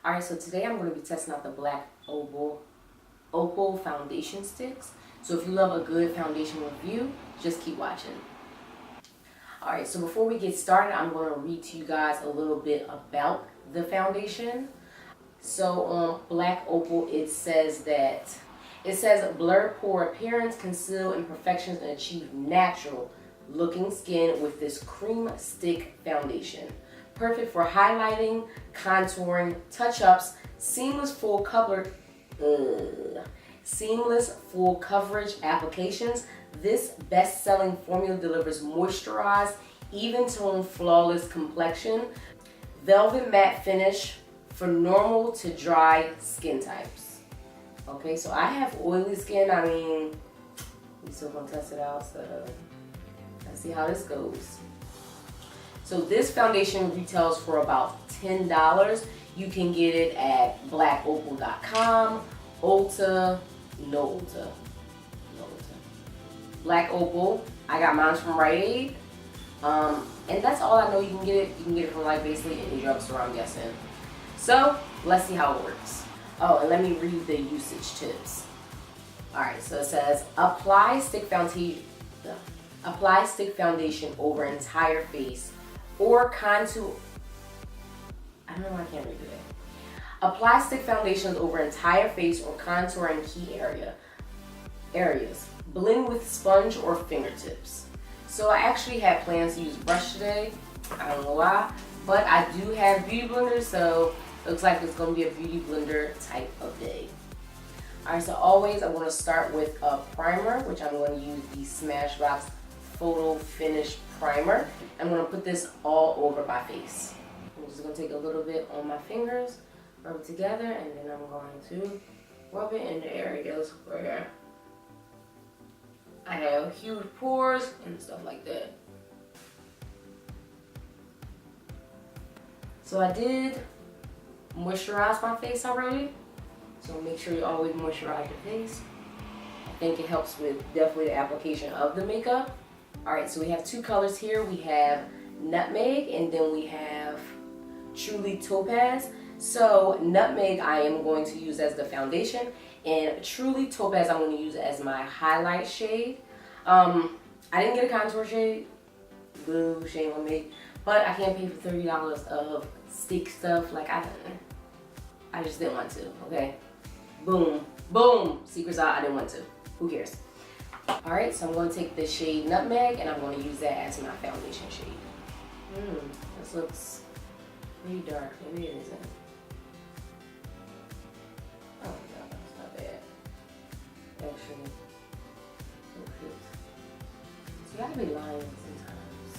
Alright, so today I'm going to be testing out the black Opal foundation sticks. So if you love a good foundation review, just keep watching. Alright, so before we get started, I'm going to read to you guys a little bit about the foundation. So on black Opal, it says blur pore appearance, conceal imperfections, and achieve natural looking skin with this cream stick foundation. Perfect for highlighting, contouring, touch-ups, seamless full coverage applications. This best-selling formula delivers moisturized, even-tone, flawless complexion, velvet matte finish for normal to dry skin types. Okay, so I have oily skin. I mean, we still gonna test it out, so let's see how this goes. So this foundation retails for about $10. You can get it at blackopal.com, Ulta, no Ulta. Black Opal. I got mine from Rite Aid. And that's all I know. You can get it. You can get it from like basically any drugstore, I'm guessing. So let's see how it works. Oh, and let me read the usage tips. Alright, so it says apply stick foundation over entire face or contour. I don't know why I can't read today. Apply stick foundations over entire face or contour in key areas. Blend with sponge or fingertips. So I actually had plans to use brush today. I don't know why, but I do have beauty blender, so it looks like it's going to be a beauty blender type of day. Alright, so always I'm going to start with a primer, which I'm going to use the Smashbox Photo Finish Primer. I'm going to put this all over my face. I'm just going to take a little bit on my fingers, rub it together, and then I'm going to rub it in the areas where I have huge pores and stuff like that. So I did moisturize my face already. So make sure you always moisturize your face. I think it helps with definitely the application of the makeup. Alright, so we have two colors here. We have Nutmeg and then we have Truly Topaz. So Nutmeg I am going to use as the foundation, and Truly Topaz I'm going to use as my highlight shade. I didn't get a contour shade. Boo, shame on me. But I can't pay for $30 of stick stuff. Like I just didn't want to, okay? Boom, boom, secrets out, I didn't want to. Who cares? Alright, so I'm going to take the shade Nutmeg and I'm going to use that as my foundation shade. This looks pretty dark. Maybe it isn't. Oh my god, that's not bad. Actually, so you gotta be lying sometimes.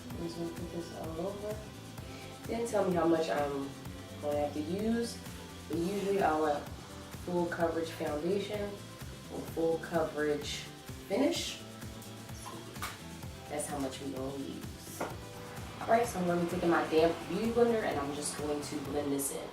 I'm just gonna put this all over. Didn't tell me how much I'm going to have to use, but usually I want full coverage foundation or full coverage finish. That's how much we're going to use. Alright, so I'm going to be taking my damp beauty blender and I'm just going to blend this in.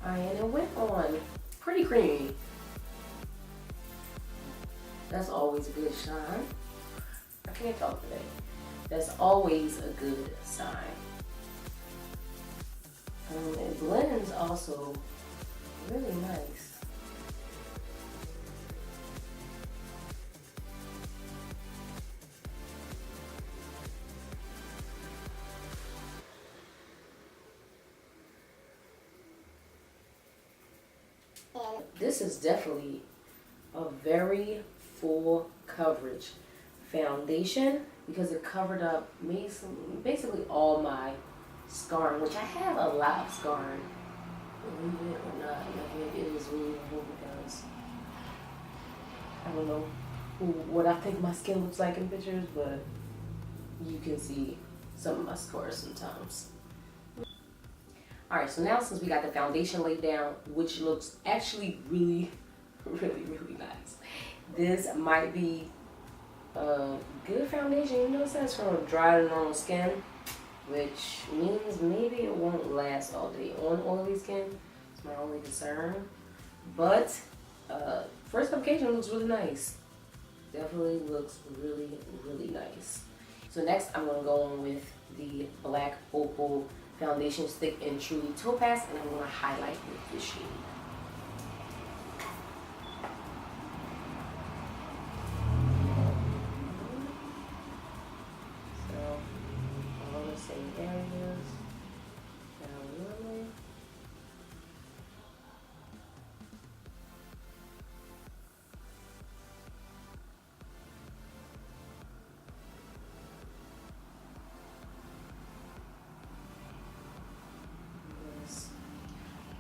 Alright, and it went on pretty creamy. That's always a good sign. I can't talk today. That's always a good sign. It blends also really nice. And this is definitely a very full coverage foundation because it covered up basically all my scarring, which I have a lot of scarring. Believe it or not, like it is removable because I don't know what I think my skin looks like in pictures, but you can see some of my scars sometimes. Alright, so now since we got the foundation laid down, which looks actually really nice, this might be a good foundation. You know, it says from dry to normal skin, which means maybe it won't last all day on oily skin. It's my only concern. But first application looks really nice. Definitely looks really, really nice. So next I'm going to go on with the black Opal foundation stick in Truly Topaz, and I'm going to highlight with this shade. So all the same areas. Down normally.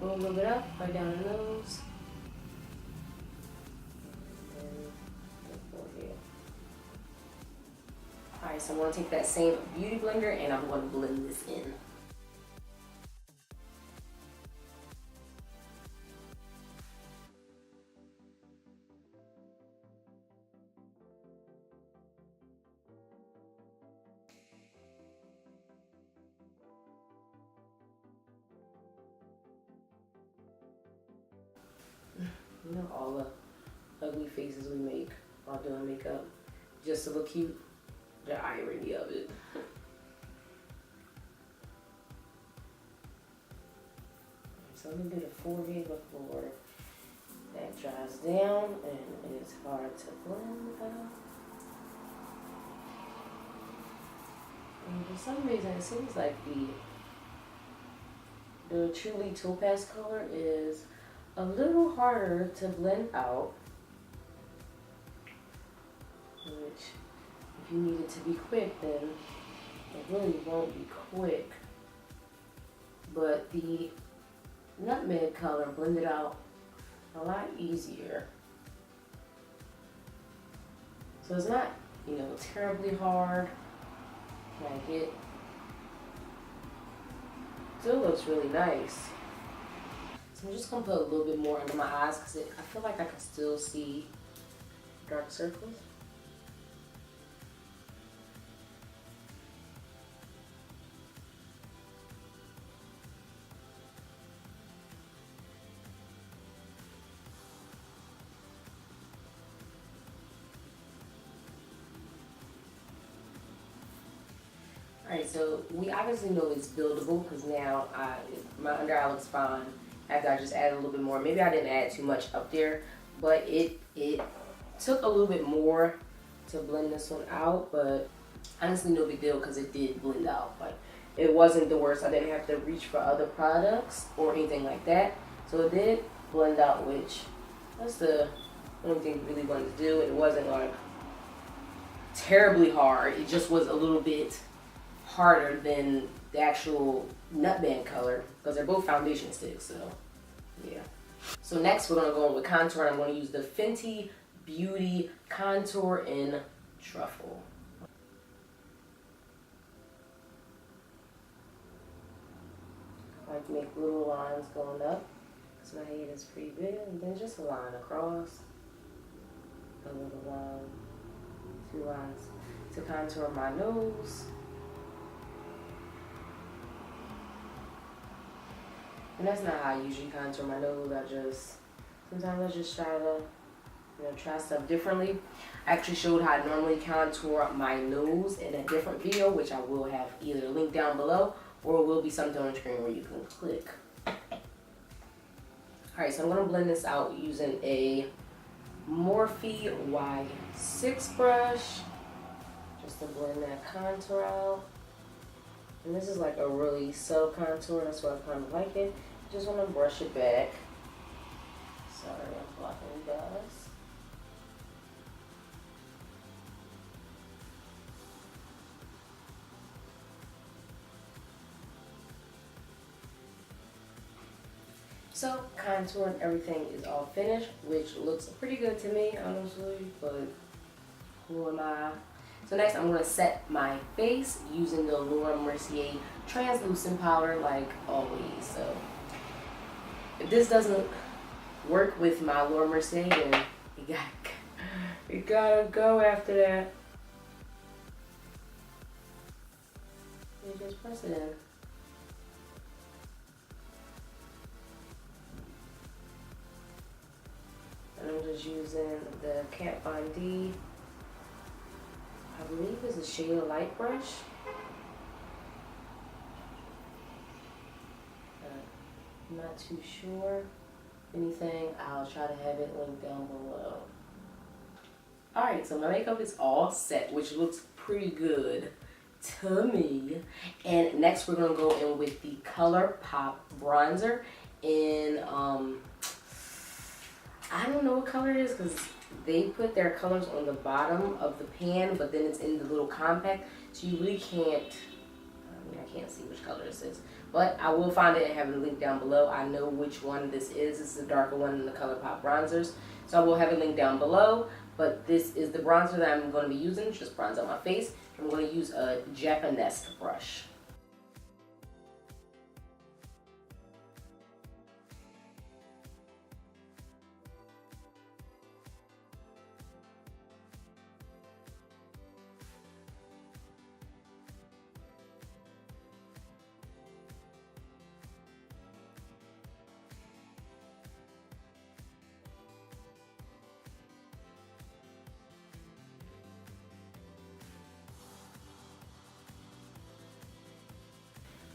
Roll a little bit up, right down the nose. Alright, so I'm going to take that same beauty blender and I'm going to blend this in. You know, all the ugly faces we make while doing makeup just to look cute. The irony of it. So a little bit of forehead before that dries down and it's hard to blend out. And for some reason it seems like the Truly Topaz color is a little harder to blend out, which if you need it to be quick, then it really won't be quick. But the Nutmeg color blended out a lot easier. So it's not, you know, terribly hard. Like it still looks really nice. So I'm just gonna put a little bit more under my eyes because I feel like I can still see dark circles. Alright, so we obviously know it's buildable because now my under eye looks fine after I just added a little bit more. Maybe I didn't add too much up there, but it took a little bit more to blend this one out, but honestly no big deal because it did blend out. Like, it wasn't the worst. I didn't have to reach for other products or anything like that. So it did blend out, which that's the only thing you really wanted to do. It wasn't like terribly hard. It just was a little bit harder than the actual Nutmeg color because they're both foundation sticks, so yeah. So next we're gonna go in with contour, and I'm gonna use the Fenty Beauty Contour in Truffle. I like to make little lines going up because my head is pretty big, and then just a line across, a little line, 2 lines to contour my nose. And that's not how I usually contour my nose. Sometimes I just try to, try stuff differently. I actually showed how I normally contour my nose in a different video, which I will have either linked down below or will be something on the screen where you can click. Alright, so I'm going to blend this out using a Morphe Y6 brush just to blend that contour out. And this is like a really subtle contour, that's why I kind of like it. Just want to brush it back. Sorry, I'm blocking you guys. So, contour and everything is all finished, which looks pretty good to me, honestly, but who am I? So next I'm going to set my face using the Laura Mercier translucent powder like always. So if this doesn't work with my Laura Mercier, then you gotta go after that. You just press it in. just using the Kat Von D, I believe it's a shade of light brush. I'm not too sure. If anything, I'll try to have it linked down below. Alright, so my makeup is all set, which looks pretty good to me. And next we're going to go in with the ColourPop bronzer in, I don't know what color it is because they put their colors on the bottom of the pan, but then it's in the little compact, so you really can't, I can't see which color this is, but I will find it and have it linked down below. I know which one this is. This is the darker one in the ColourPop bronzers, so I will have it linked down below. But this is the bronzer that I'm going to be using, just bronze on my face. I'm going to use a Japanese brush.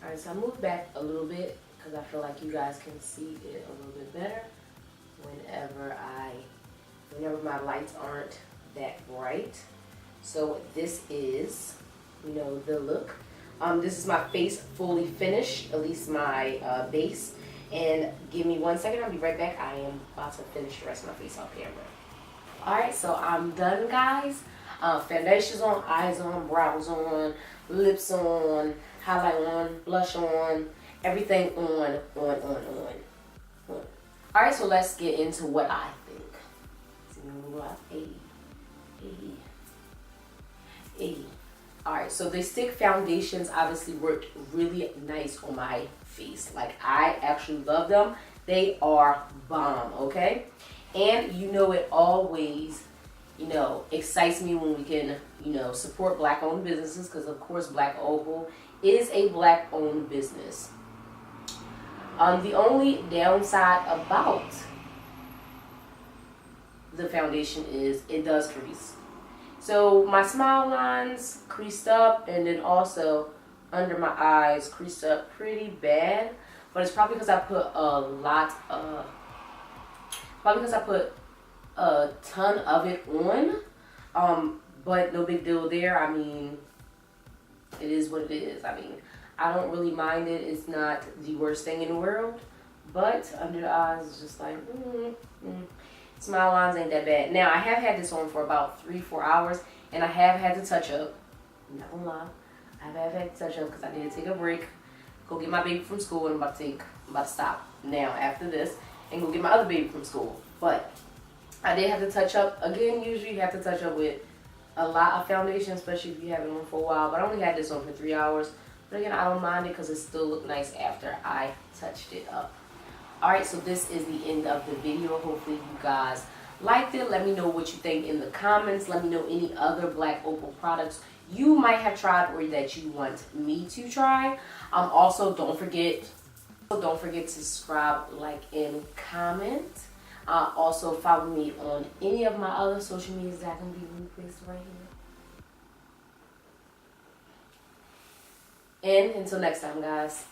Alright, so I moved back a little bit because I feel like you guys can see it a little bit better whenever my lights aren't that bright. So this is, you know, the look. This is my face fully finished, at least my base. And give me 1 second, I'll be right back. I am about to finish the rest of my face off camera. Alright, so I'm done, guys. Foundation's on, eyes on, brows on, lips on, highlight on, blush on, everything on. Alright, so let's get into what I think. Alright, so the stick foundations obviously worked really nice on my face. Like, I actually love them. They are bomb, okay? And you know it always, you know, excites me when we can, you know, support Black-owned businesses, because of course Black Opal is a Black-owned business. The only downside about the foundation is it does crease. So my smile lines creased up, and then also under my eyes creased up pretty bad. But it's probably because I put a ton of it on. But no big deal there. I mean, it is what it is. I mean, I don't really mind it. It's not the worst thing in the world. But under the eyes, it's just like, smile lines ain't that bad. Now, I have had this on for about 3-4 hours, and I have had to touch up. I'm not gonna lie. I have had to touch up because I need to take a break, go get my baby from school, and I'm about to stop now after this and go get my other baby from school. But I did have to touch up. Again, usually you have to touch up with a lot of foundation, especially if you have it on for a while. But I only had this on for 3 hours. But again, I don't mind it because it still looked nice after I touched it up. Alright, so this is the end of the video. Hopefully you guys liked it. Let me know what you think in the comments. Let me know any other Black Opal products you might have tried or that you want me to try. Also, don't forget to subscribe, like, and comment. Also, follow me on any of my other social medias that can be placed right here. And until next time, guys.